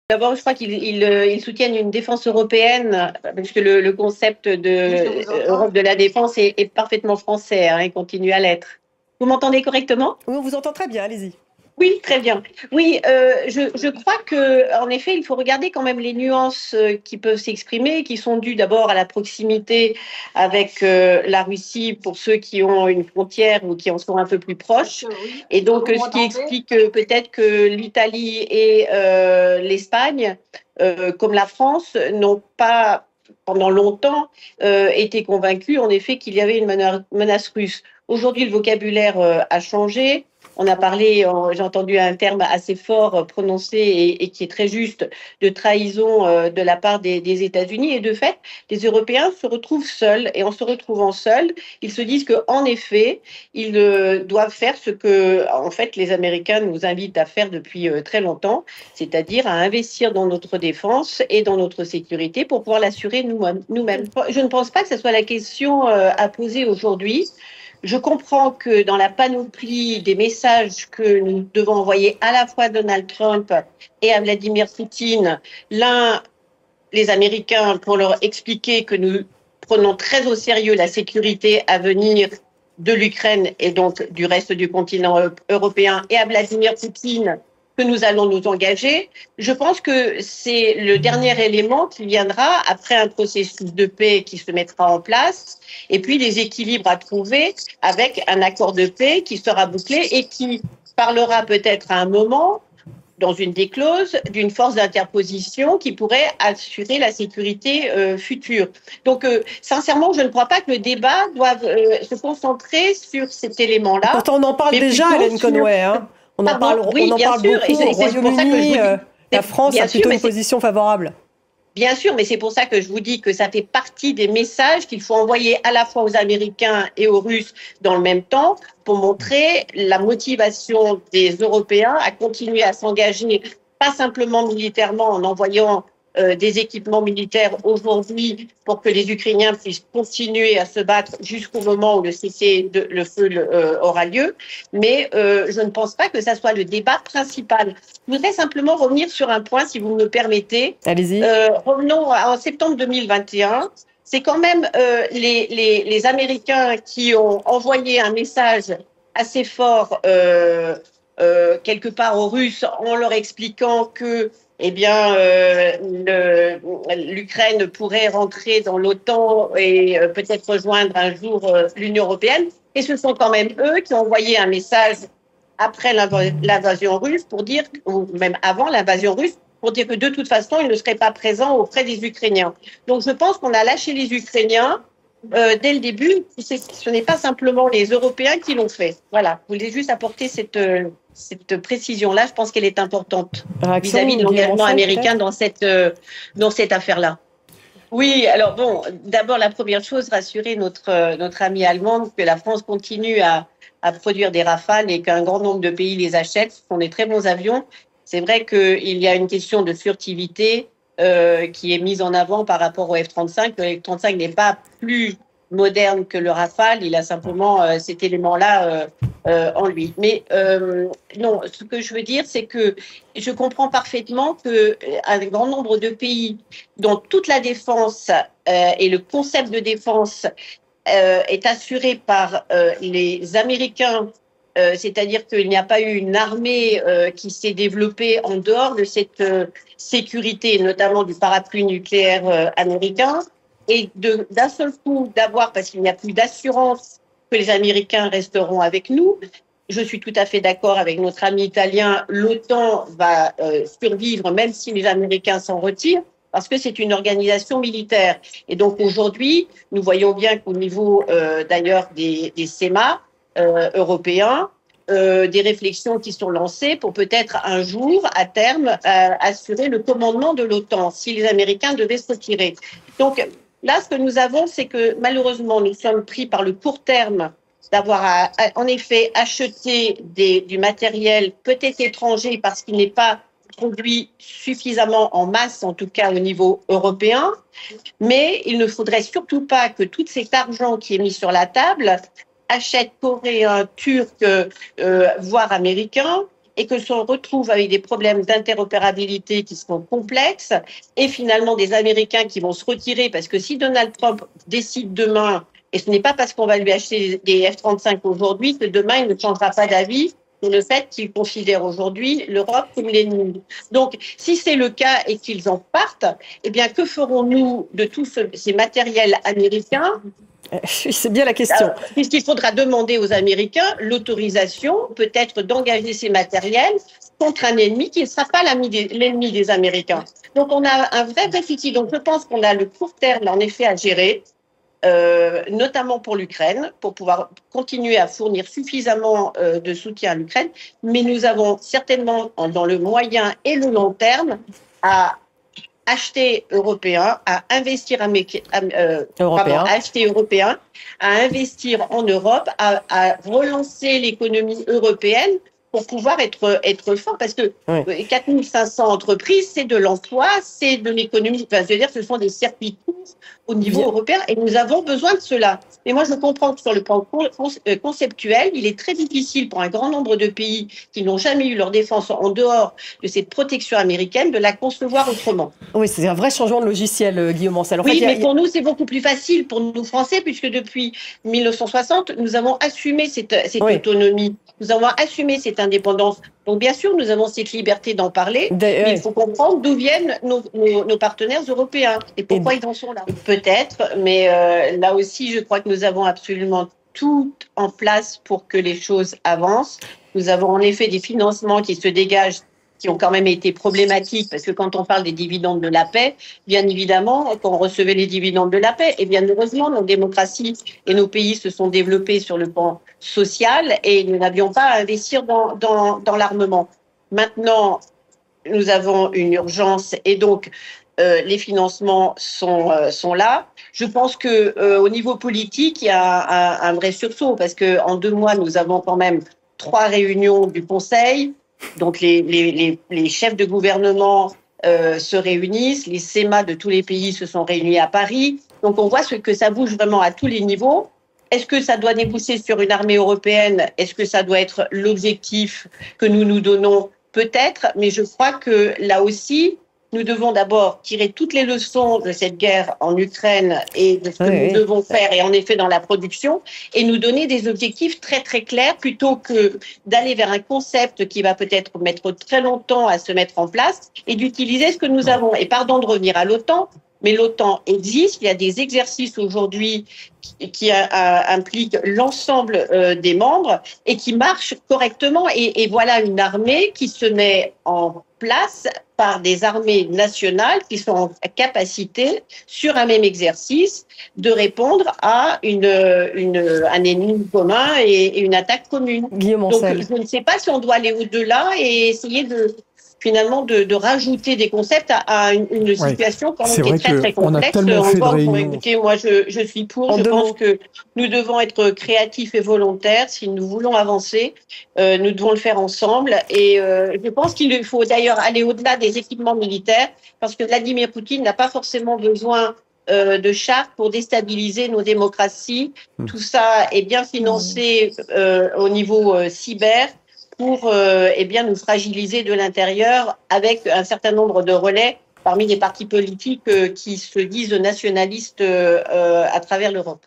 D'abord, je crois qu'ils soutiennent une défense européenne, parce que le concept Europe de la défense est parfaitement français, hein, et continue à l'être. Vous m'entendez correctement? Oui, on vous entend très bien, allez-y. Oui, très bien. Oui, je crois que, en effet, il faut regarder quand même les nuances qui peuvent s'exprimer, qui sont dues d'abord à la proximité avec la Russie pour ceux qui ont une frontière ou qui en sont un peu plus proches. Et donc, ce qui explique peut-être que l'Italie et l'Espagne, comme la France, n'ont pas pendant longtemps été convaincus, en effet, qu'il y avait une menace russe. Aujourd'hui, le vocabulaire a changé. On a parlé, j'ai entendu un terme assez fort prononcé et qui est très juste, de trahison de la part des États-Unis. Et de fait, les Européens se retrouvent seuls. Et en se retrouvant seuls, ils se disent qu'en effet, ils doivent faire ce que, en fait, les Américains nous invitent à faire depuis très longtemps, c'est-à-dire à investir dans notre défense et dans notre sécurité pour pouvoir l'assurer nous-mêmes. Je ne pense pas que ce soit la question à poser aujourd'hui. Je comprends que dans la panoplie des messages que nous devons envoyer à la fois à Donald Trump et à Vladimir Poutine, les Américains, pour leur expliquer que nous prenons très au sérieux la sécurité à venir de l'Ukraine et donc du reste du continent européen, et à Vladimir Poutine que nous allons nous engager. Je pense que c'est le dernier élément qui viendra après un processus de paix qui se mettra en place, et puis des équilibres à trouver avec un accord de paix qui sera bouclé et qui parlera peut-être à un moment, dans une des clauses, d'une force d'interposition qui pourrait assurer la sécurité future. Donc, sincèrement, je ne crois pas que le débat doive se concentrer sur cet élément-là. Pourtant, on en parle déjà, Hélène Conway, hein. On en parle beaucoup au Royaume-Uni. La France a plutôt une position favorable. Bien sûr, mais c'est pour ça que je vous dis que ça fait partie des messages qu'il faut envoyer à la fois aux Américains et aux Russes dans le même temps pour montrer la motivation des Européens à continuer à s'engager, pas simplement militairement en envoyant des équipements militaires aujourd'hui pour que les Ukrainiens puissent continuer à se battre jusqu'au moment où le cessez-le-feu aura lieu. Mais je ne pense pas que ça soit le débat principal. Je voudrais simplement revenir sur un point, si vous me permettez. Allez-y. Revenons en septembre 2021. C'est quand même les Américains qui ont envoyé un message assez fort quelque part aux Russes en leur expliquant que l'Ukraine pourrait rentrer dans l'OTAN et peut-être rejoindre un jour l'Union européenne. Et ce sont quand même eux qui ont envoyé un message après l'invasion russe pour dire, ou même avant l'invasion russe, pour dire que de toute façon, ils ne seraient pas présents auprès des Ukrainiens. Donc je pense qu'on a lâché les Ukrainiens dès le début. Ce n'est pas simplement les Européens qui l'ont fait. Voilà, je voulais juste apporter cette précision-là. Je pense qu'elle est importante vis-à-vis de l'engagement américain dans cette affaire-là. Oui, alors bon, d'abord la première chose, rassurer notre amie allemande que la France continue à produire des Rafales et qu'un grand nombre de pays les achètent. Ce sont des très bons avions. C'est vrai qu'il y a une question de furtivité qui est mise en avant par rapport au F-35. Le F-35 n'est pas plus moderne que le Rafale, il a simplement cet élément-là en lui. Mais non, ce que je veux dire, c'est que je comprends parfaitement qu'un grand nombre de pays dont toute la défense et le concept de défense est assuré par les Américains, c'est-à-dire qu'il n'y a pas eu une armée qui s'est développée en dehors de cette sécurité, notamment du parapluie nucléaire américain, et d'un seul coup d'avoir, parce qu'il n'y a plus d'assurance que les Américains resteront avec nous. Je suis tout à fait d'accord avec notre ami italien, l'OTAN va survivre même si les Américains s'en retirent, parce que c'est une organisation militaire. Et donc aujourd'hui, nous voyons bien qu'au niveau d'ailleurs des CEMA européens, des réflexions qui sont lancées pour peut-être un jour, à terme, assurer le commandement de l'OTAN si les Américains devaient se retirer. Donc là, ce que nous avons, c'est que malheureusement, nous sommes pris par le court terme d'avoir en effet acheté du matériel peut-être étranger parce qu'il n'est pas produit suffisamment en masse, en tout cas au niveau européen. Mais il ne faudrait surtout pas que tout cet argent qui est mis sur la table achète coréens, turcs, voire américains, et que se retrouve avec des problèmes d'interopérabilité qui seront complexes et finalement des Américains qui vont se retirer parce que si Donald Trump décide demain, et ce n'est pas parce qu'on va lui acheter des F-35 aujourd'hui que demain il ne changera pas d'avis sur le fait qu'il considère aujourd'hui l'Europe comme l'ennemi. Donc, si c'est le cas et qu'ils en partent, eh bien, que ferons-nous de tous ces matériels américains ? C'est bien la question. Puisqu'il faudra demander aux Américains l'autorisation, peut-être, d'engager ces matériels contre un ennemi qui ne sera pas l'ennemi des Américains. Donc, on a un vrai déficit. Donc, je pense qu'on a le court terme, en effet, à gérer, notamment pour l'Ukraine, pour pouvoir continuer à fournir suffisamment de soutien à l'Ukraine. Mais nous avons certainement, dans le moyen et le long terme, à acheter européen, à investir acheter européen, à investir en Europe, à relancer l'économie européenne pour pouvoir être fort, parce que 4500 entreprises, c'est de l'emploi, c'est de l'économie, enfin, je veux dire, ce sont des circuits courts au niveau européen, et nous avons besoin de cela. Mais moi, je comprends que sur le plan conceptuel, il est très difficile pour un grand nombre de pays qui n'ont jamais eu leur défense en dehors de cette protection américaine de la concevoir autrement. Oui, c'est un vrai changement de logiciel, Guillaume Ancel. Oui, mais pour nous, c'est beaucoup plus facile, pour nous Français, puisque depuis 1960, nous avons assumé cette autonomie. Nous avons assumé cette indépendance. Donc, bien sûr, nous avons cette liberté d'en parler, mais il faut comprendre d'où viennent nos partenaires européens et pourquoi ils en sont là. Peut-être, mais là aussi, je crois que nous avons absolument tout en place pour que les choses avancent. Nous avons en effet des financements qui se dégagent, qui ont quand même été problématiques, parce que quand on parle des dividendes de la paix, bien évidemment, quand on recevait les dividendes de la paix, et bien heureusement, nos démocraties et nos pays se sont développés sur le plan social et nous n'avions pas à investir dans l'armement. Maintenant, nous avons une urgence et donc les financements sont là. Je pense que au niveau politique, il y a un vrai sursaut, parce que en 2 mois, nous avons quand même 3 réunions du Conseil. Donc les chefs de gouvernement se réunissent, les SEMA de tous les pays se sont réunis à Paris. Donc on voit que ça bouge vraiment à tous les niveaux. Est-ce que ça doit déboucher sur une armée européenne? Est-ce que ça doit être l'objectif que nous nous donnons? Peut-être, mais je crois que là aussi, nous devons d'abord tirer toutes les leçons de cette guerre en Ukraine et de ce que nous devons faire, et en effet dans la production, et nous donner des objectifs très très clairs, plutôt que d'aller vers un concept qui va peut-être mettre très longtemps à se mettre en place, et d'utiliser ce que nous avons. Et pardon de revenir à l'OTAN, mais l'OTAN existe, il y a des exercices aujourd'hui qui impliquent l'ensemble des membres et qui marchent correctement. Et voilà une armée qui se met en place par des armées nationales qui sont en capacité, sur un même exercice, de répondre à un ennemi commun et une attaque commune. Guillaume Ancel. Donc je ne sais pas si on doit aller au-delà et essayer finalement de rajouter des concepts à une situation quand même qui est très très complexe. Écoutez, moi je suis pour. Je pense que nous devons être créatifs et volontaires. Si nous voulons avancer, nous devons le faire ensemble. Et je pense qu'il faut d'ailleurs aller au-delà des équipements militaires, parce que Vladimir Poutine n'a pas forcément besoin de chars pour déstabiliser nos démocraties. Tout ça est bien financé au niveau cyber, pour bien nous fragiliser de l'intérieur, avec un certain nombre de relais parmi les partis politiques qui se disent nationalistes à travers l'Europe.